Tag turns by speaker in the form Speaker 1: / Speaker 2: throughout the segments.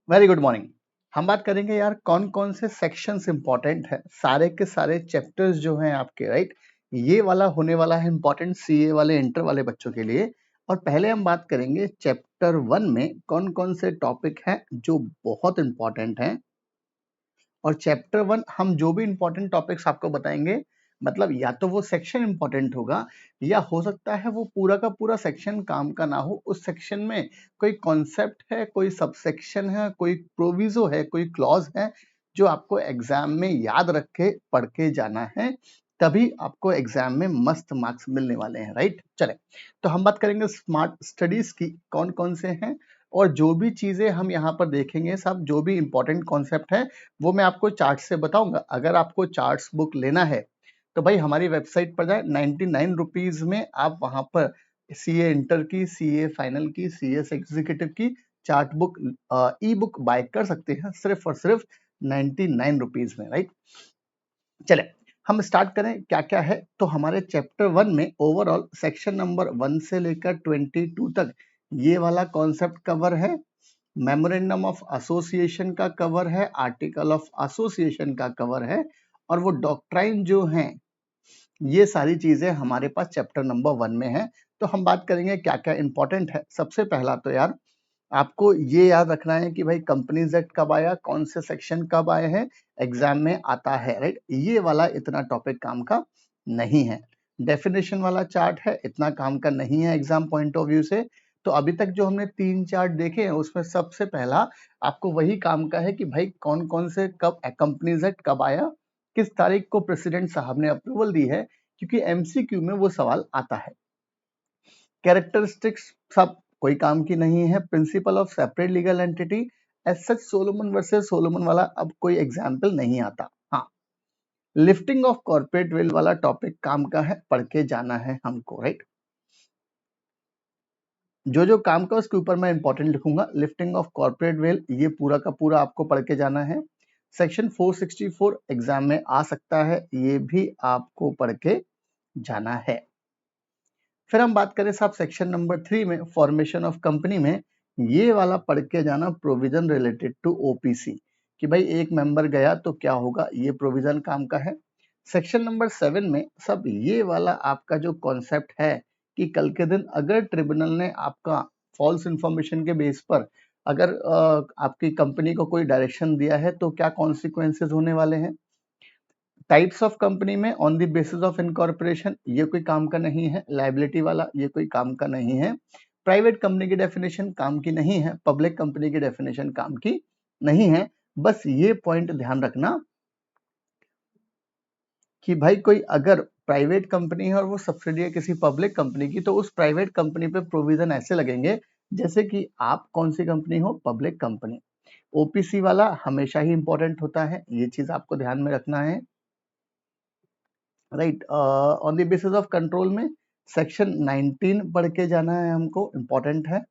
Speaker 1: Very good morning. हम बात करेंगे यार कौन कौन से सेक्शंस इंपॉर्टेंट है, सारे के सारे चैप्टर्स जो हैं आपके, राइट। ये वाला होने वाला है इंपॉर्टेंट सीए वाले इंटर वाले बच्चों के लिए। और पहले हम बात करेंगे चैप्टर 1 में कौन कौन से टॉपिक हैं जो बहुत इंपॉर्टेंट हैं। और चैप्टर 1 हम जो भी इंपॉर्टेंट टॉपिक्स आपको बताएंगे, मतलब या तो वो सेक्शन इंपॉर्टेंट होगा या हो सकता है वो पूरा का पूरा सेक्शन काम का ना हो। उस सेक्शन में कोई कॉन्सेप्ट है, कोई सबसेक्शन है, कोई प्रोविजो है, कोई क्लॉज है जो आपको एग्जाम में याद रख के पढ़ के जाना है, तभी आपको एग्जाम में मस्त मार्क्स मिलने वाले हैं, राइट। चले, तो हम बात करेंगे स्मार्ट स्टडीज की, कौन कौन से हैं। और जो भी चीजें हम यहाँ पर देखेंगे, सब जो भी इंपॉर्टेंट कॉन्सेप्ट है वो मैं आपको चार्ट से बताऊंगा। अगर आपको चार्ट्स बुक लेना है तो भाई हमारी वेबसाइट पर जाए, 99 रुपीज में आप वहां पर सीए इंटर की, सीए फाइनल की, सीएस एग्जीक्यूटिव की chart book, E book by कर सकते हैं सिर्फ और सिर्फ 99 रुपीज में, राइट। चले, हम स्टार्ट करें क्या क्या है। तो हमारे चैप्टर 1 में ओवरऑल सेक्शन नंबर 1 से लेकर 22 तक ये वाला कॉन्सेप्ट कवर है। मेमोरेंडम ऑफ एसोसिएशन का कवर है, आर्टिकल ऑफ एसोसिएशन का कवर है, और वो डॉक्ट्राइन जो हैं, ये सारी चीजें हमारे पास चैप्टर नंबर 1 में है। तो हम बात करेंगे क्या क्या इंपॉर्टेंट है। सबसे पहला तो यार आपको ये याद रखना है कि भाई कंपनीज एक्ट कब आया, कौन से सेक्शन कब आए हैं, एग्जाम में आता है, राइट। ये वाला इतना टॉपिक काम का नहीं है। डेफिनेशन वाला चार्ट है, इतना काम का नहीं है एग्जाम पॉइंट ऑफ व्यू से। तो अभी तक जो हमने 3 चार्ट देखे हैं उसमें सबसे पहला आपको वही काम का है कि भाई कौन कौन से कब कंपनीज एक्ट कब आया, किस तारीख को प्रेसिडेंट साहब ने अप्रूवल दी है, क्योंकि एमसीक्यू में वो सवाल आता है। कैरेक्टरिस्टिक्स सब कोई काम की नहीं है। Principle of separate legal entity, as such Solomon versus Solomon वाला अब कोई एग्जाम्पल नहीं आता। हाँ, लिफ्टिंग ऑफ कॉर्पोरेट वेल वाला टॉपिक काम का है, पढ़ के जाना है हमको, राइट। जो जो काम का उसके ऊपर मैं इंपॉर्टेंट लिखूंगा। लिफ्टिंग ऑफ कॉर्पोरेट वेल ये पूरा का पूरा आपको पढ़ के जाना है। सेक्शन 464 एग्जाम में आ सकता है, ये भी आपको पढ़ के जाना है। फिर हम बात करें साहब सेक्शन नंबर 3 में फॉर्मेशन ऑफ कंपनी में, ये वाला पढ़ के जाना प्रोविजन रिलेटेड टू ओपीसी, कि भाई एक मेंबर गया तो क्या होगा, ये प्रोविजन काम का है। सेक्शन नंबर 7 में सब ये वाला आपका जो कॉन्सेप्ट है कि कल के दिन अगर ट्रिब्यूनल ने आपका फॉल्स इंफॉर्मेशन के बेस पर अगर आपकी कंपनी को कोई डायरेक्शन दिया है तो क्या कॉन्सिक्वेंसेस होने वाले हैं। टाइप्स ऑफ कंपनी में on the basis of incorporation, ये कोई काम का नहीं है। लायबिलिटी वाला ये कोई काम का नहीं है। प्राइवेट कंपनी की डेफिनेशन काम की नहीं है। पब्लिक कंपनी की डेफिनेशन काम की नहीं है। बस ये पॉइंट ध्यान रखना कि भाई कोई अगर प्राइवेट कंपनी है और वो सब्सिडी है किसी पब्लिक कंपनी की, तो उस प्राइवेट कंपनी पे प्रोविजन ऐसे लगेंगे जैसे कि आप कौन सी कंपनी हो, पब्लिक कंपनी। ओपीसी वाला हमेशा ही इंपॉर्टेंट होता है, ये चीज आपको ध्यान में रखना है, right. On the basis of control में सेक्शन 19 पढ़ के जाना है हमको, इंपॉर्टेंट है।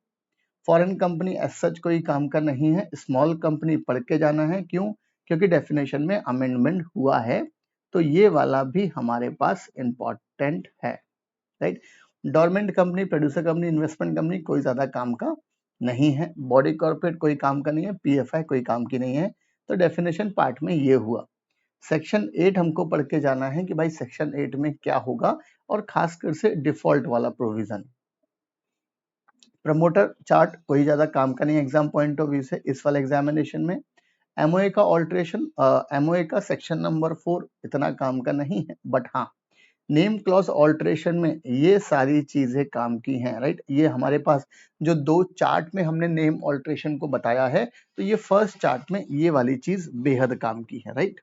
Speaker 1: फॉरेन कंपनी एज सच कोई काम का नहीं है। स्मॉल कंपनी पढ़ के जाना है, क्यों, क्योंकि डेफिनेशन में अमेंडमेंट हुआ है, तो ये वाला भी हमारे पास इंपॉर्टेंट है, right. Dormant company, producer company, investment company कोई ज्यादा काम का नहीं है। बॉडी कॉर्पोरेट कोई काम का नहीं है। पीएफआई कोई काम की नहीं है। तो डेफिनेशन पार्ट में ये हुआ। सेक्शन 8 हमको पढ़ के जाना है कि भाई सेक्शन 8 में क्या होगा, और खासकर से डिफॉल्ट वाला प्रोविजन। प्रमोटर चार्ट कोई ज्यादा काम का नहीं एग्जाम पॉइंट ऑफ व्यू से इस वाले एग्जामिनेशन में। एमओए का ऑल्ट्रेशन, एमओए का सेक्शन नंबर 4 इतना काम का नहीं है, बट हाँ नेम क्लॉज ऑल्ट्रेशन में ये सारी चीजें काम की हैं, राइट। ये हमारे पास जो 2 चार्ट में हमने नेम ऑल्ट्रेशन को बताया है, तो ये फर्स्ट चार्ट में ये वाली चीज बेहद काम की है, राइट।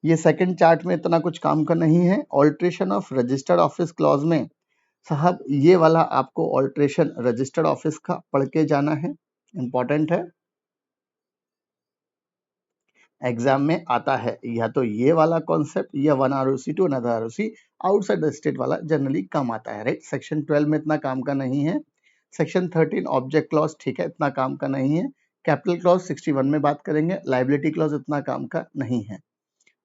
Speaker 1: ये सेकंड चार्ट में इतना कुछ काम का नहीं है। Alteration of registered office clause में साहब ये वाला आपको ऑल्ट्रेशन रजिस्टर्ड ऑफिस का पढ़ के जाना है, इंपॉर्टेंट है, एग्जाम में आता है। या तो ये वाला कॉन्सेप्ट या one ROC to another ROC outside the state वाला जनरली कम आता है, राइट। सेक्शन 12 में इतना काम का नहीं है। सेक्शन 13 ऑब्जेक्ट क्लॉज, ठीक है, इतना काम का नहीं है। कैपिटल क्लॉज 61 में बात करेंगे। लाइबिलिटी क्लॉज इतना काम का नहीं है।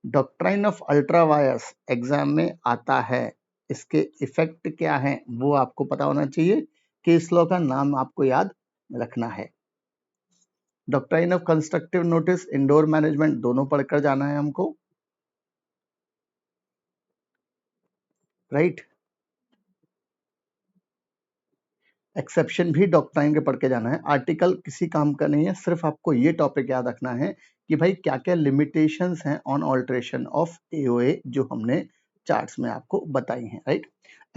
Speaker 1: Doctrine of ultra vires exam में आता है। इसके इफेक्ट क्या है वो आपको पता होना चाहिए। केस लॉ का नाम आपको याद रखना है। Doctrine of constructive notice, indoor management दोनों पढ़कर जाना है हमको, राइट। एक्सेप्शन भी डॉक्ट्राइन के पढ़ के जाना है। आर्टिकल किसी काम का नहीं है, सिर्फ आपको ये टॉपिक याद रखना है कि भाई क्या क्या लिमिटेशंस हैं ऑन ऑल्टरेशन ऑफ एओए जो हमने चार्ट्स में आपको बताई हैं, राइट।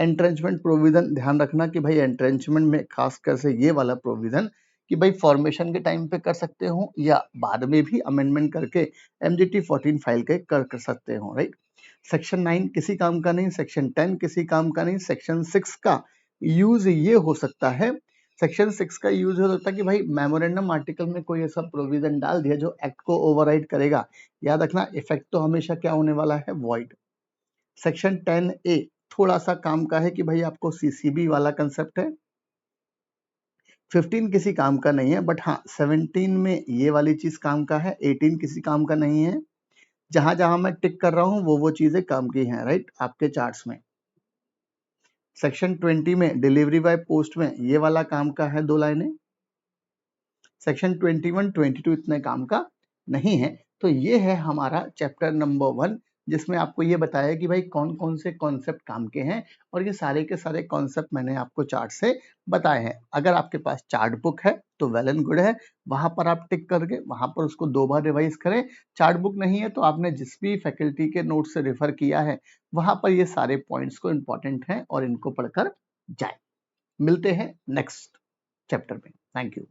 Speaker 1: एंट्रेंचमेंट प्रोविजन ध्यान रखना कि भाई एंट्रेंचमेंट में खासकर से ये वाला प्रोविजन कि भाई फॉर्मेशन के टाइम पे कर सकते हो या बाद में भी अमेंडमेंट करके एमजीटी 14 फाइल के कर सकते हो, राइट। सेक्शन 9 किसी काम का नहीं, सेक्शन 10 किसी काम का नहीं, सेक्शन 6 का यूज ये हो सकता है, सेक्शन 6 का यूज हो सकता है कि भाई मेमोरेंडम आर्टिकल में कोई ऐसा प्रोविजन डाल दिया जो एक्ट को ओवरराइड करेगा, याद रखना इफेक्ट तो हमेशा क्या होने वाला है, वॉइड। सेक्शन 10A थोड़ा सा काम का है कि भाई आपको सीसीबी वाला कंसेप्ट है, 15 किसी काम का नहीं है, बट हाँ 17 में ये वाली चीज काम का है, 18 किसी काम का नहीं है। जहां जहां मैं टिक कर रहा हूं वो चीजें काम की हैं, राइट, आपके चार्ट्स में। सेक्शन 20 में डिलीवरी बाय पोस्ट में ये वाला काम का है 2 लाइनें। सेक्शन 21, 22 इतने काम का नहीं है। तो ये है हमारा चैप्टर नंबर 1 जिसमें आपको ये बताया कि भाई कौन कौन से कॉन्सेप्ट काम के हैं और ये सारे के सारे कॉन्सेप्ट मैंने आपको चार्ट से बताए हैं। अगर आपके पास चार्ट बुक है तो वेल एंड गुड है, वहां पर आप टिक करके वहां पर उसको 2 बार रिवाइज करें। चार्ट बुक नहीं है तो आपने जिस भी फैकल्टी के नोट से रेफर किया है वहां पर ये सारे पॉइंट्स को इंपॉर्टेंट हैं और इनको पढ़कर जाए। मिलते हैं नेक्स्ट चैप्टर में। Thank you.